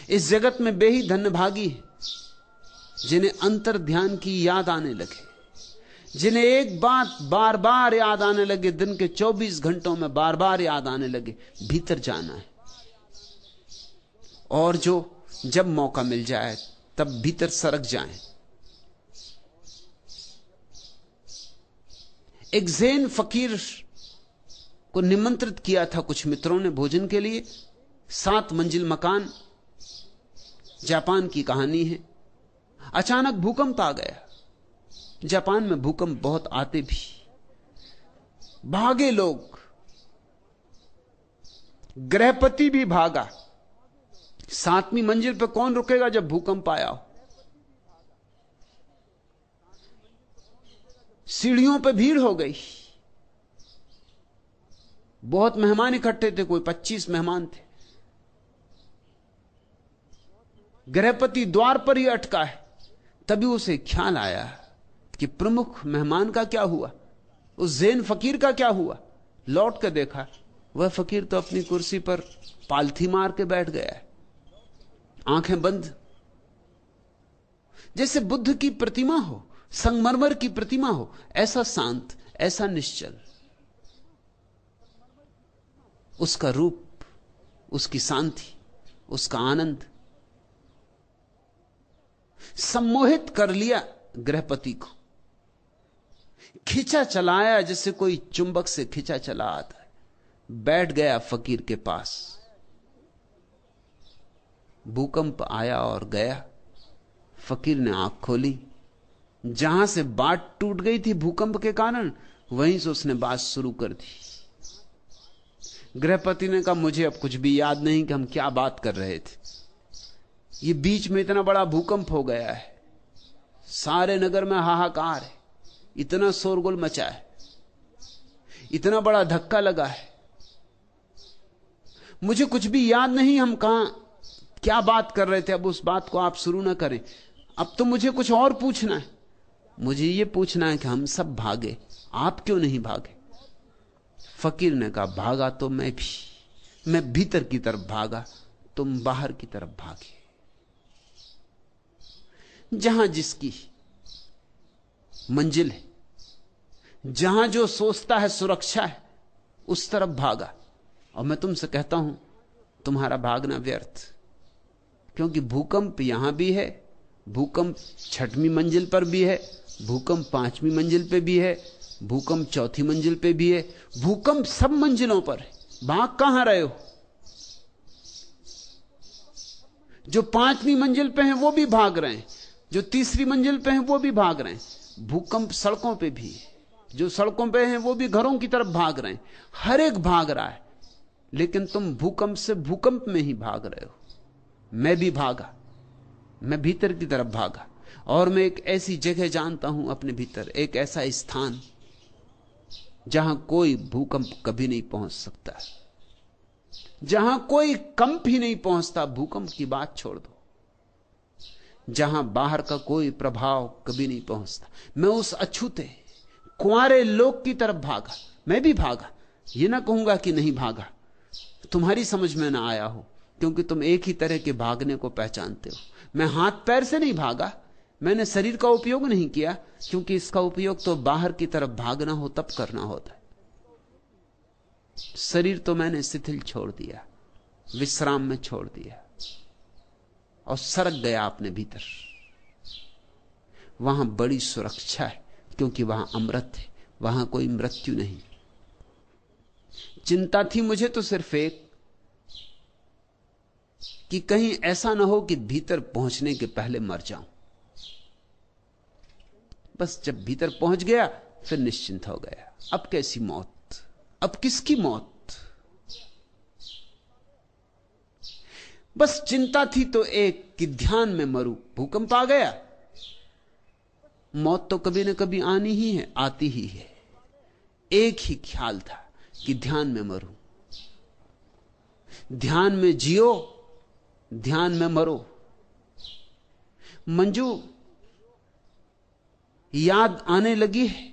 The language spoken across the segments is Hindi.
इस जगत में वे ही धन्यभागी हैं जिन्हें अंतर ध्यान की याद आने लगे, जिन्हें एक बात बार बार याद आने लगे, दिन के 24 घंटों में बार बार याद आने लगे, भीतर जाना है। और जो जब मौका मिल जाए तब भीतर सरक जाएं। एक ज़ैन फकीर को निमंत्रित किया था कुछ मित्रों ने भोजन के लिए। 7 मंजिल मकान, जापान की कहानी है। अचानक भूकंप आ गया। जापान में भूकंप बहुत आते भी, भागे लोग, गृहपति भी भागा। 7वीं मंजिल पर कौन रुकेगा जब भूकंप आया हो? सीढ़ियों पर भीड़ हो गई, बहुत मेहमान इकट्ठे थे, कोई 25 मेहमान थे। गृहपति द्वार पर ही अटका है। तभी उसे ख्याल आया कि प्रमुख मेहमान का क्या हुआ, उस ज़ैन फकीर का क्या हुआ। लौट कर देखा, वह फकीर तो अपनी कुर्सी पर पालथी मार के बैठ गया है, आंखें बंद, जैसे बुद्ध की प्रतिमा हो, संगमरमर की प्रतिमा हो, ऐसा शांत, ऐसा निश्चल। उसका रूप, उसकी शांति, उसका आनंद सम्मोहित कर लिया गृहपति को। खिंचा चलाया जैसे कोई चुंबक से खिंचा चला आता है, बैठ गया फकीर के पास। भूकंप आया और गया। फकीर ने आंख खोली, जहां से बात टूट गई थी भूकंप के कारण, वहीं से उसने बात शुरू कर दी। गृहपति ने कहा, मुझे अब कुछ भी याद नहीं कि हम क्या बात कर रहे थे। ये बीच में इतना बड़ा भूकंप हो गया है, सारे नगर में हाहाकार है, इतना शोरगुल मचा है, इतना बड़ा धक्का लगा है, मुझे कुछ भी याद नहीं हम कहां क्या बात कर रहे थे। अब उस बात को आप शुरू ना करें। अब तो मुझे कुछ और पूछना है। मुझे यह पूछना है कि हम सब भागे, आप क्यों नहीं भागे? फकीर ने कहा, भागा तो मैं भी, मैं भीतर की तरफ भागा, तुम बाहर की तरफ भागे। जहां जिसकी मंजिल है, जहां जो सोचता है सुरक्षा है, उस तरफ भागा। और मैं तुमसे कहता हूं, तुम्हारा भागना व्यर्थ, क्योंकि भूकंप यहां भी है, भूकंप 6वीं मंजिल पर भी है, भूकंप 5वीं मंजिल पे भी है, भूकंप 4थी मंजिल पे भी है, भूकंप सब मंजिलों पर है। भाग कहां रहे हो? जो 5वीं मंजिल पे हैं वो भी भाग रहे हैं, जो 3री मंजिल पे हैं वो भी भाग रहे हैं। भूकंप सड़कों पे भी है, जो सड़कों पे हैं वो भी घरों की तरफ भाग रहे हैं। हर एक भाग रहा है, लेकिन तुम भूकंप से भूकंप में ही भाग रहे हो। मैं भी भागा, मैं भीतर की तरफ भागा। और मैं एक ऐसी जगह जानता हूं अपने भीतर, एक ऐसा स्थान जहां कोई भूकंप कभी नहीं पहुंच सकता, जहां कोई कंप ही नहीं पहुंचता। भूकंप की बात छोड़ दो, जहां बाहर का कोई प्रभाव कभी नहीं पहुंचता। मैं उस अछूते कुंवारे लोक की तरफ भागा। मैं भी भागा, यह ना कहूंगा कि नहीं भागा, तुम्हारी समझ में ना आया हो, क्योंकि तुम एक ही तरह के भागने को पहचानते हो। मैं हाथ पैर से नहीं भागा, मैंने शरीर का उपयोग नहीं किया, क्योंकि इसका उपयोग तो बाहर की तरफ भागना हो तब करना होता है। शरीर तो मैंने शिथिल छोड़ दिया, विश्राम में छोड़ दिया और सरक गया अपने भीतर। वहां बड़ी सुरक्षा है, क्योंकि वहां अमृत है, वहां कोई मृत्यु नहीं। चिंता थी मुझे तो सिर्फ एक, कि कहीं ऐसा ना हो कि भीतर पहुंचने के पहले मर जाऊं। बस जब भीतर पहुंच गया फिर निश्चिंत हो गया। अब कैसी मौत, अब किसकी मौत? बस चिंता थी तो एक कि ध्यान में मरूं। भूकंप आ गया, मौत तो कभी ना कभी आनी ही है, आती ही है। एक ही ख्याल था कि ध्यान में मरूं, ध्यान में जियो, ध्यान में मरो। मंजू, याद आने लगी है,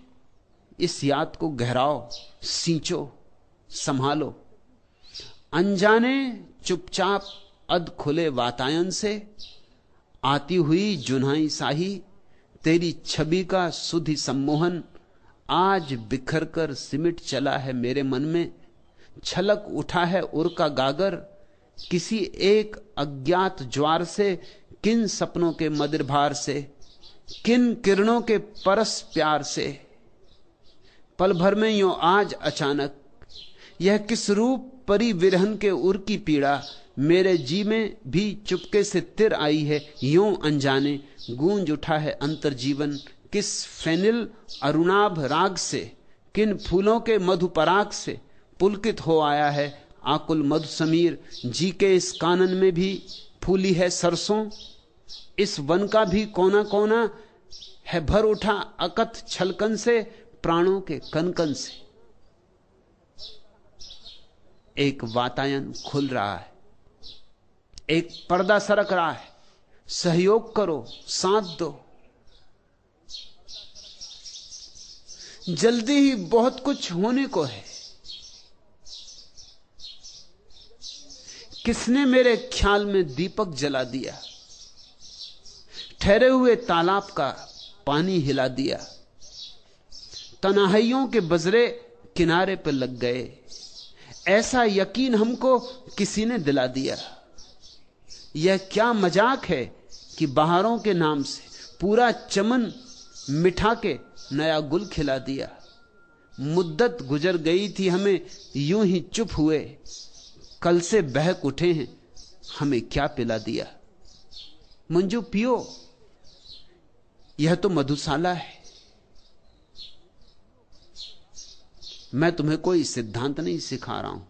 इस याद को गहराओ, सींचो, संभालो। अनजाने चुपचाप अध खुले वातायन से आती हुई जुन्हाई साही, तेरी छवि का सुधि सम्मोहन आज बिखर कर सिमट चला है मेरे मन में। छलक उठा है उर का गागर किसी एक अज्ञात ज्वार से, किन सपनों के मदिर भार से, किन किरणों के परस प्यार से। पल भर में यूं आज अचानक यह किस रूप परी विरहन के उर की पीड़ा, मेरे जी में भी चुपके से तिर आई है यूं अनजाने। गूंज उठा है अंतर जीवन किस फेनिल अरुणाभ राग से, किन फूलों के मधुपराग से पुलकित हो आया है आकुल मधु समीर। जी के इस कानन में भी फूली है सरसों, इस वन का भी कोना कोना है भर उठा अकथ छलकन से, प्राणों के कनकन से। एक वातायन खुल रहा है, एक पर्दा सरक रहा है। सहयोग करो, साथ दो। जल्दी ही बहुत कुछ होने को है। किसने मेरे ख्याल में दीपक जला दिया, ठहरे हुए तालाब का पानी हिला दिया। तन्हाइयों के बजरे किनारे पर लग गए, ऐसा यकीन हमको किसी ने दिला दिया। यह क्या मजाक है कि बहारों के नाम से पूरा चमन मिठा के नया गुल खिला दिया। मुद्दत गुजर गई थी हमें यूं ही चुप हुए, कल से बहक उठे हैं हमें क्या पिला दिया। मंजू पियो, यह तो मधुशाला है। मैं तुम्हें कोई सिद्धांत नहीं सिखा रहा हूं,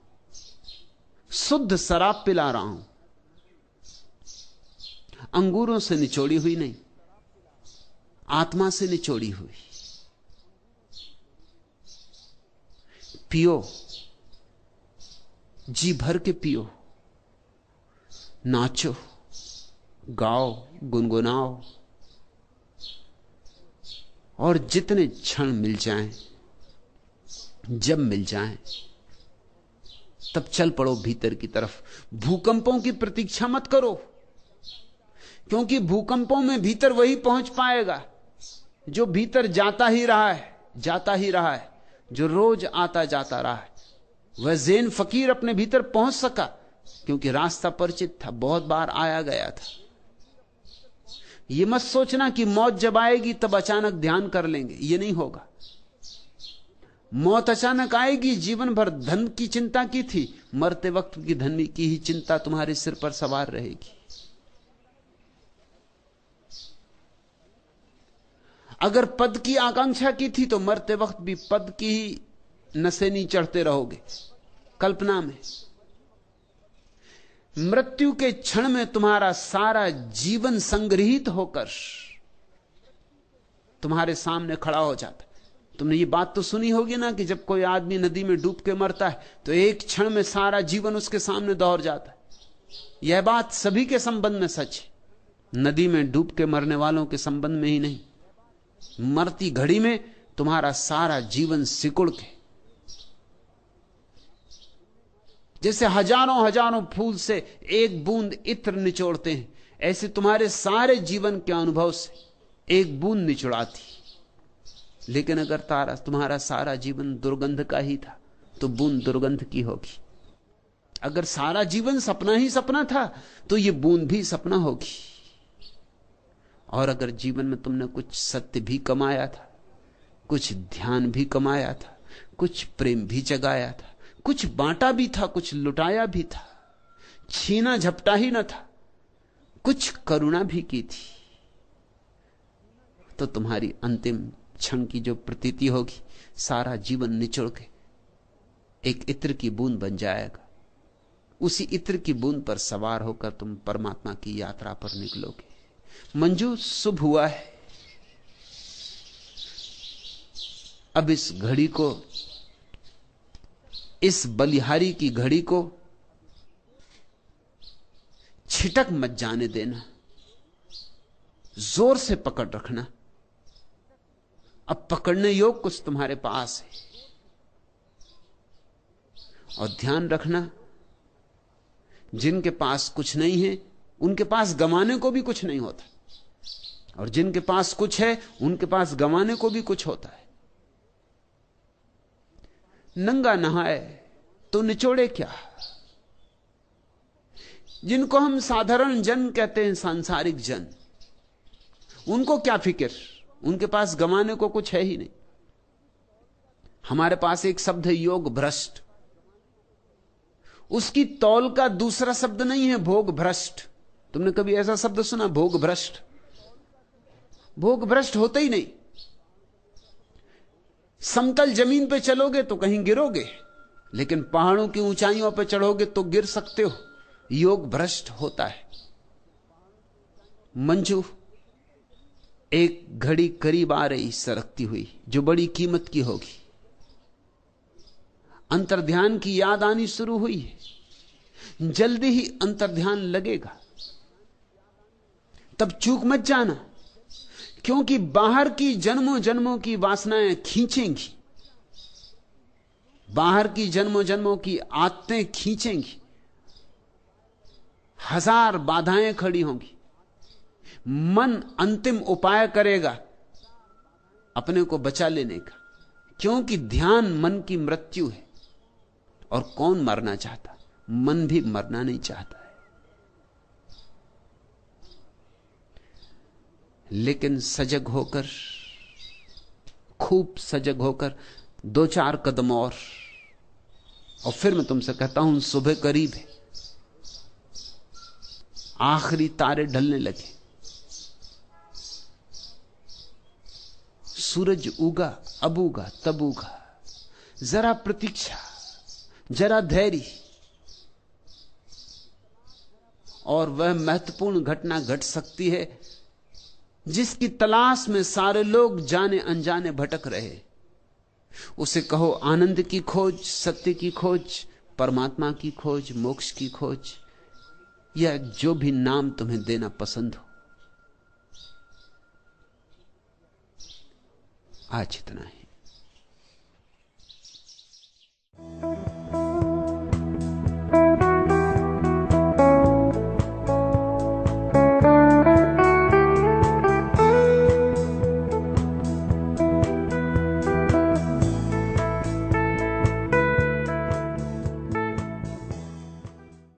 शुद्ध शराब पिला रहा हूं, अंगूरों से निचोड़ी हुई नहीं, आत्मा से निचोड़ी हुई। पियो, जी भर के पियो, नाचो, गाओ, गुनगुनाओ, और जितने क्षण मिल जाएं, जब मिल जाएं, तब चल पड़ो भीतर की तरफ। भूकंपों की प्रतीक्षा मत करो, क्योंकि भूकंपों में भीतर वही पहुंच पाएगा जो भीतर जाता ही रहा है, जाता ही रहा है, जो रोज आता जाता रहा है। वह ज़ेन फकीर अपने भीतर पहुंच सका क्योंकि रास्ता परिचित था, बहुत बार आया गया था। यह मत सोचना कि मौत जब आएगी तब अचानक ध्यान कर लेंगे, यह नहीं होगा। मौत अचानक आएगी। जीवन भर धन की चिंता की थी, मरते वक्त की धन की ही चिंता तुम्हारे सिर पर सवार रहेगी। अगर पद की आकांक्षा की थी तो मरते वक्त भी पद की ही नशेनी चढ़ते रहोगे कल्पना में। मृत्यु के क्षण में तुम्हारा सारा जीवन संग्रहित होकर तुम्हारे सामने खड़ा हो जाता। तुमने ये बात तो सुनी होगी ना कि जब कोई आदमी नदी में डूब के मरता है तो एक क्षण में सारा जीवन उसके सामने दौड़ जाता है। यह बात सभी के संबंध में सच है, नदी में डूब के मरने वालों के संबंध में ही नहीं। मरती घड़ी में तुम्हारा सारा जीवन सिकुड़ के, जैसे हजारों हजारों फूल से एक बूंद इत्र निचोड़ते हैं, ऐसे तुम्हारे सारे जीवन के अनुभव से एक बूंद निचोड़ाती। लेकिन अगर तुम्हारा सारा जीवन दुर्गंध का ही था तो बूंद दुर्गंध की होगी। अगर सारा जीवन सपना ही सपना था तो यह बूंद भी सपना होगी। और अगर जीवन में तुमने कुछ सत्य भी कमाया था, कुछ ध्यान भी कमाया था, कुछ प्रेम भी जगाया था, कुछ बांटा भी था, कुछ लुटाया भी था, छीना झपटा ही न था, कुछ करुणा भी की थी, तो तुम्हारी अंतिम क्षण की जो प्रतीति होगी, सारा जीवन निचोड़ के एक इत्र की बूंद बन जाएगा। उसी इत्र की बूंद पर सवार होकर तुम परमात्मा की यात्रा पर निकलोगे। मंजू, शुभ हुआ है। अब इस घड़ी को, इस बलिहारी की घड़ी को छिटक मत जाने देना, जोर से पकड़ रखना। अब पकड़ने योग कुछ तुम्हारे पास है। और ध्यान रखना जिनके पास कुछ नहीं है उनके पास गंवाने को भी कुछ नहीं होता, और जिनके पास कुछ है उनके पास गंवाने को भी कुछ होता है। नंगा नहाए तो निचोड़े क्या। जिनको हम साधारण जन कहते हैं, सांसारिक जन, उनको क्या फिक्र, उनके पास गंवाने को कुछ है ही नहीं। हमारे पास एक शब्द है योग भ्रष्ट, उसकी तौल का दूसरा शब्द नहीं है भोग भ्रष्ट। तुमने कभी ऐसा शब्द सुना, भोग भ्रष्ट? भोग भ्रष्ट होता ही नहीं। समतल जमीन पे चलोगे तो कहीं गिरोगे, लेकिन पहाड़ों की ऊंचाइयों पर चढ़ोगे तो गिर सकते हो। योग भ्रष्ट होता है। मंजू एक घड़ी करीब आ रही सरकती हुई, जो बड़ी कीमत की होगी। अंतर्ध्यान की याद आनी शुरू हुई है, जल्दी ही अंतर्ध्यान लगेगा। तब चूक मत जाना, क्योंकि बाहर की जन्मों जन्मों की वासनाएं खींचेंगी, बाहर की जन्मों जन्मों की आदतें खींचेंगी, हजार बाधाएं खड़ी होंगी। मन अंतिम उपाय करेगा अपने को बचा लेने का, क्योंकि ध्यान मन की मृत्यु है। और कौन मरना चाहता? मन भी मरना नहीं चाहता है। लेकिन सजग होकर, खूब सजग होकर 2-4 कदम और फिर मैं तुमसे कहता हूं सुबह करीब है, आखिरी तारे ढलने लगे, सूरज उगा, अब उगा, तब उगा। जरा प्रतीक्षा, जरा धैर्य, और वह महत्वपूर्ण घटना घट सकती है जिसकी तलाश में सारे लोग जाने अनजाने भटक रहे। उसे कहो आनंद की खोज, सत्य की खोज, परमात्मा की खोज, मोक्ष की खोज, या जो भी नाम तुम्हें देना पसंद हो। आज इतना ही।